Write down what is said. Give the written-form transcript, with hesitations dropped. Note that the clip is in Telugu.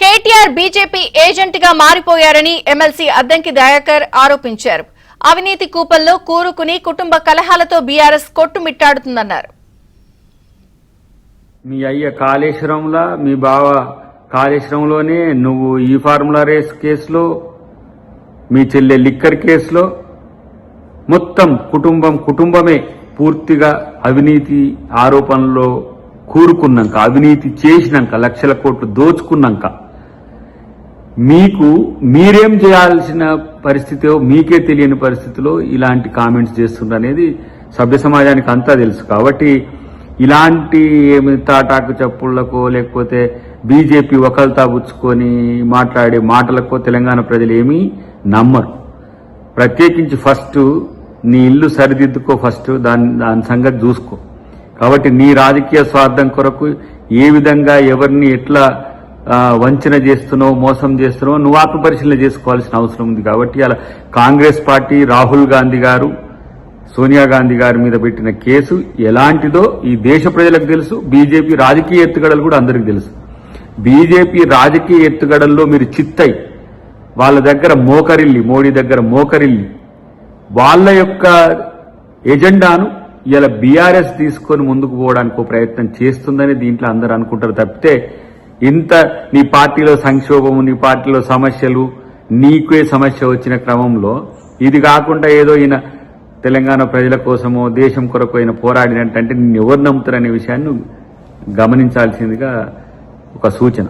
కేటీఆర్ బీజేపీ ఏజెంట్ గా మారిపోయారని ఎమ్మెల్సీ అద్దంకి దయాకర్ ఆరోపించారు. అవినీతి కూపంలో కూరుకుని కుటుంబ కలహాలతో బీఆర్ఎస్ కొట్టుమిట్టాడుతుందన్నారు. మీ అయ్య కాళేశ్వరంలా మీ బావ కాళేశ్వరంలోనే నువ్వు ఈ ఫార్ములా రేస్ కేసులో మీ చెల్లె లిక్కర్ కేసులో మొత్తం కుటుంబమే పూర్తిగా అవినీతి ఆరోపణలో కూరుకున్నాక అవినీతి చేసినాక లక్షల కోట్లు దోచుకున్నాక మీరేం చేయాల్సిన పరిస్థితిలో మీకే తెలియని పరిస్థితిలో ఇలాంటి కామెంట్స్ చేస్తుండనేది సభ్య సమాజానికి అంతా తెలుసు. కాబట్టి ఇలాంటి తాటాకు చప్పుళ్లకో లేకపోతే బీజేపీ ఒకల్తా పుచ్చుకొని మాట్లాడే మాటలకో తెలంగాణ ప్రజలు ఏమీ నమ్మరు. ప్రత్యేకించి ఫస్ట్ నీ ఇల్లు సరిదిద్దుకో, ఫస్ట్ దాని సంగతి చూసుకో. కాబట్టి నీ రాజకీయ స్వార్థం కొరకు ఏ విధంగా ఎవరిని ఎట్లా వంచన చేస్తున్నావు, మోసం చేస్తున్నావు నువ్వు ఆత్మపరిశీలన చేసుకోవాల్సిన అవసరం ఉంది. కాబట్టి అలా కాంగ్రెస్ పార్టీ రాహుల్ గాంధీ గారు సోనియా గాంధీ గారి మీద పెట్టిన కేసు ఎలాంటిదో ఈ దేశ ప్రజలకు తెలుసు. బీజేపీ రాజకీయ ఎత్తుగడలు కూడా అందరికీ తెలుసు. బీజేపీ రాజకీయ ఎత్తుగడల్లో మీరు చిత్తై వాళ్ళ దగ్గర మోకరిల్లి, మోడీ దగ్గర మోకరిల్లి వాళ్ళ యొక్క ఎజెండాను ఇలా బీఆర్ఎస్ తీసుకొని ముందుకు పోవడానికి ప్రయత్నం చేస్తుందని దీంట్లో అందరూ అనుకుంటారు తప్పితే ఇంత నీ పార్టీలో సంక్షోభము, నీ పార్టీలో సమస్యలు, నీకే సమస్య వచ్చిన క్రమంలో ఇది కాకుండా ఏదో ఈయన తెలంగాణ ప్రజల కోసమో దేశం కొరకు అయిన పోరాడినట్టంటే నిన్ను ఎవరు నమ్ముతారనే విషయాన్ని గమనించాల్సిందిగా ఒక సూచన.